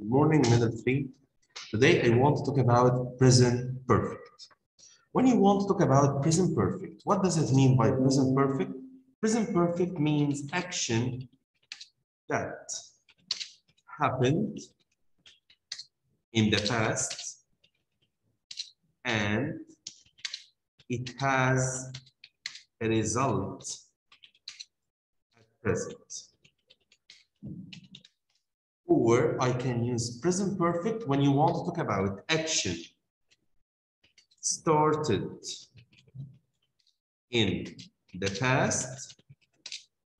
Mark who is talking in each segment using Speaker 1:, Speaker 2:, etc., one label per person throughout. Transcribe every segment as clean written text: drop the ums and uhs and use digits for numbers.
Speaker 1: Good morning, M.3. Today I want to talk about present perfect. When you want to talk about present perfect, what does it mean by present perfect? Present perfect means action that happened in the past and it has a result at present. Or I can use present perfect when you want to talk about action started in the past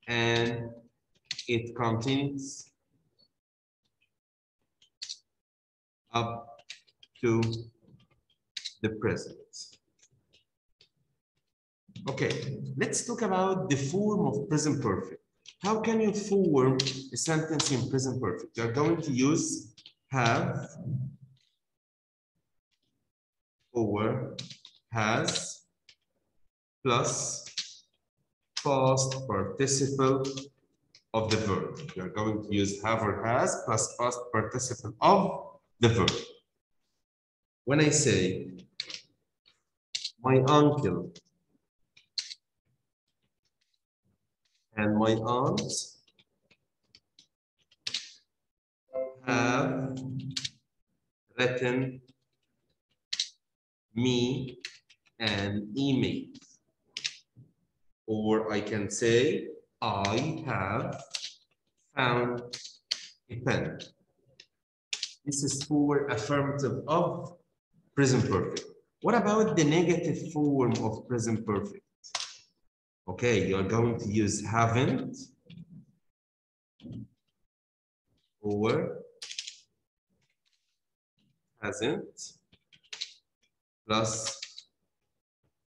Speaker 1: and it continues up to the present. Okay, let's talk about the form of present perfect. How can you form a sentence in present perfect? You're going to use have or has plus past participle of the verb. You're going to use have or has plus past participle of the verb. When I say my uncle and my aunt have written me an email. Or I can say, I have found a pen. This is for affirmative of present perfect. What about the negative form of present perfect? Okay, you're going to use haven't or hasn't plus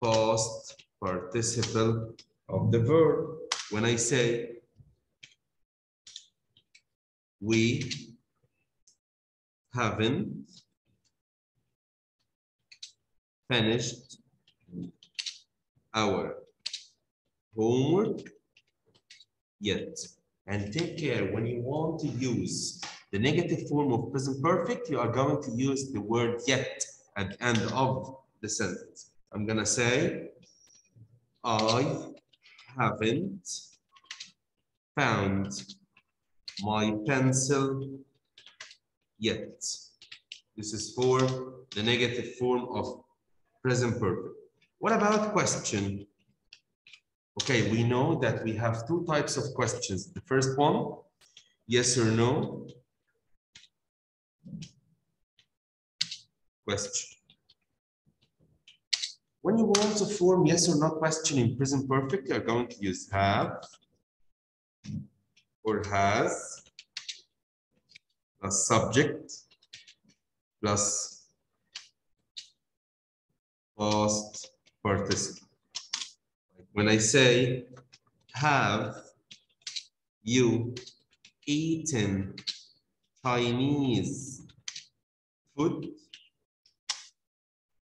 Speaker 1: past participle of the verb. When I say we haven't finished our homework yet. And take care, when you want to use the negative form of present perfect, you are going to use the word yet at the end of the sentence. I'm gonna say, I haven't found my pencil yet. This is for the negative form of present perfect. What about question? Okay, we know that we have two types of questions. The first one, yes or no question. When you want to form yes or no question in present perfect, you're going to use have or has plus subject plus past participle. When I say, have you eaten Chinese food?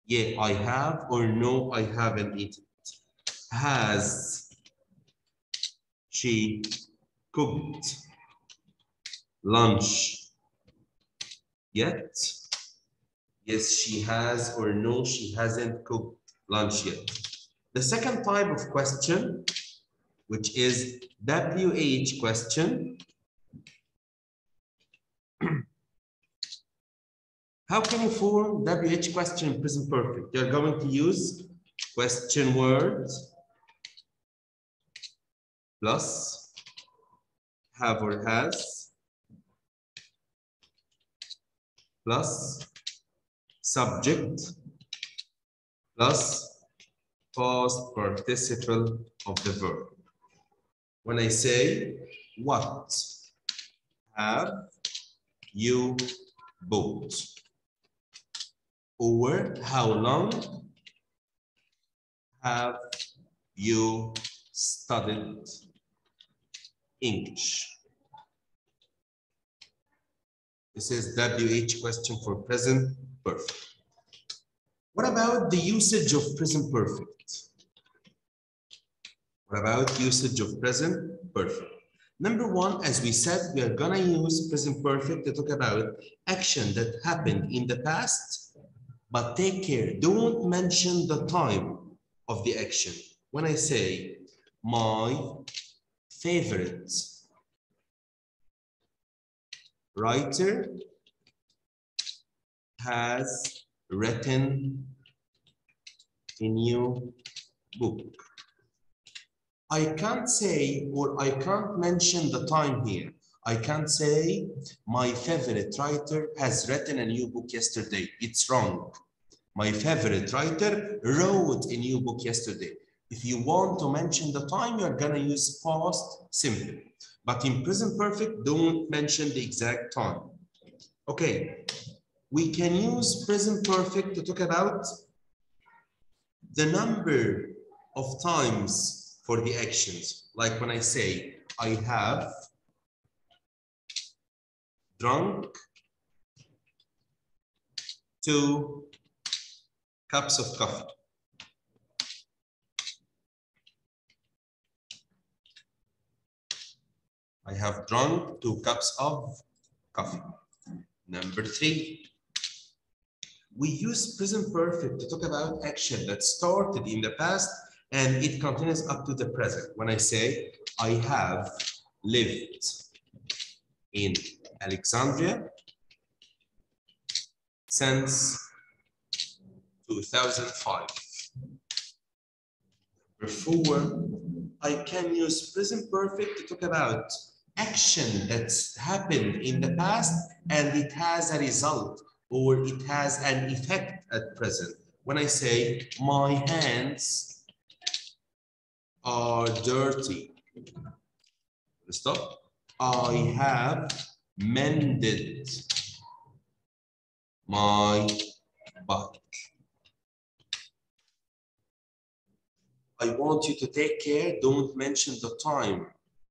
Speaker 1: Yeah, I have, or no, I haven't eaten it. Has she cooked lunch yet? Yes, she has, or no, she hasn't cooked lunch yet. The second type of question, which is WH question. How can you form WH question in present perfect? You're going to use question words plus have or has plus subject plus past participle of the verb. When I say, what have you bought? Or how long have you studied English? This is WH question for present perfect. What about the usage of present perfect? What about usage of present perfect? Number one, as we said, we are gonna use present perfect to talk about action that happened in the past, but take care, don't mention the time of the action. When I say my favorite writer has written a new book, I can't say, or I can't mention the time here. I can't say my favorite writer has written a new book yesterday. It's wrong. My favorite writer wrote a new book yesterday. If you want to mention the time, you're gonna use past simple. But in present perfect, don't mention the exact time. Okay, we can use present perfect to talk about the number of times for the actions. Like when I say, I have drunk 2 cups of coffee. I have drunk 2 cups of coffee. Number 3, we use present perfect to talk about action that started in the past and it continues up to the present. When I say, I have lived in Alexandria since 2005. Therefore, I can use present perfect to talk about action that's happened in the past and it has a result or it has an effect at present. When I say, my hands are dirty. Stop. I have mended my bike. I want you to take care, don't mention the time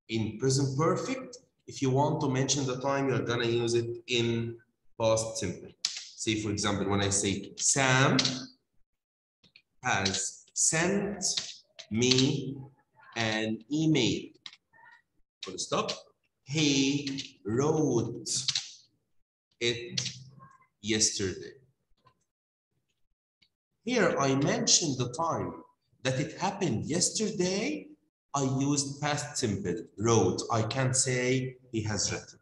Speaker 1: in present perfect. If you want to mention the time, you're gonna use it in past simple. Say, for example, when I say, Sam has sent me an email. Full stop. He wrote it yesterday. Here I mentioned the time that it happened yesterday. I used past simple, wrote. I can't say he has written.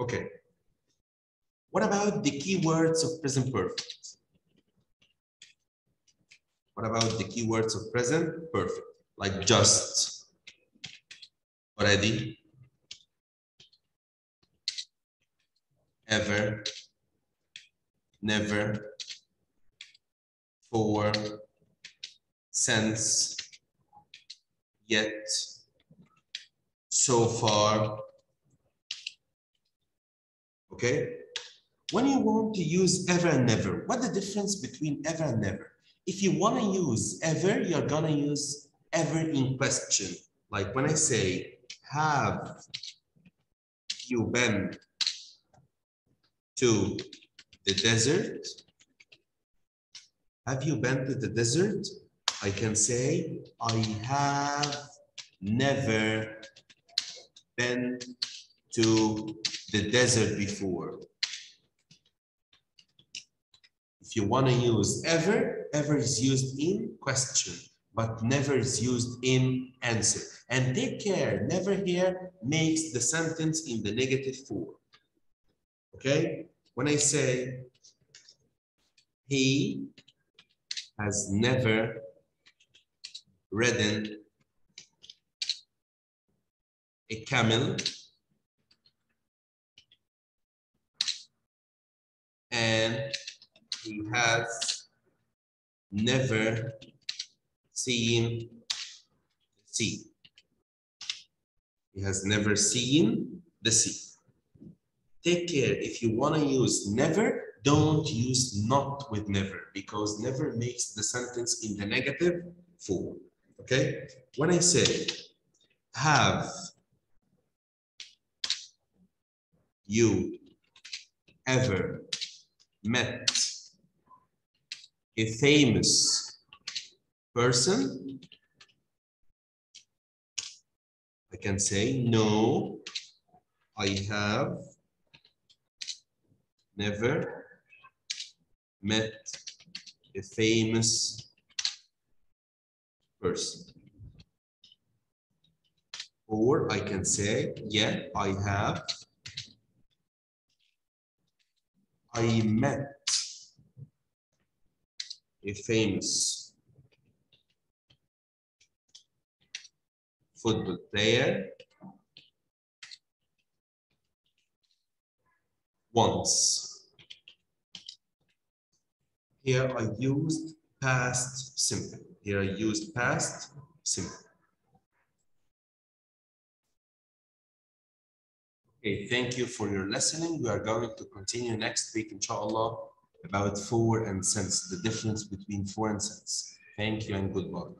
Speaker 1: Okay. What about the keywords of present perfect? What about the keywords of present perfect? Like just, already, ever, never, for, since, yet, so far. Okay? When you want to use ever and never, what's the difference between ever and never? If you want to use ever, you're gonna use ever in question. Like when I say, have you been to the desert? Have you been to the desert? I can say, I have never been to the desert before. If you want to use ever, ever is used in question, but never is used in answer. And take care, never here makes the sentence in the negative form. Okay? When I say, he has never ridden a camel and he has never seen the sea. He has never seen the sea. Take care, if you want to use never, don't use not with never, because never makes the sentence in the negative form. Okay? When I say, have you ever met a famous person? I can say, no, I have never met a famous person. Or I can say, yeah, I met a famous football player once. Here I used past simple. Here I used past simple. Okay, thank you for your listening. We are going to continue next week, inshallah, about for and since, the difference between for and since. Thank you and goodbye.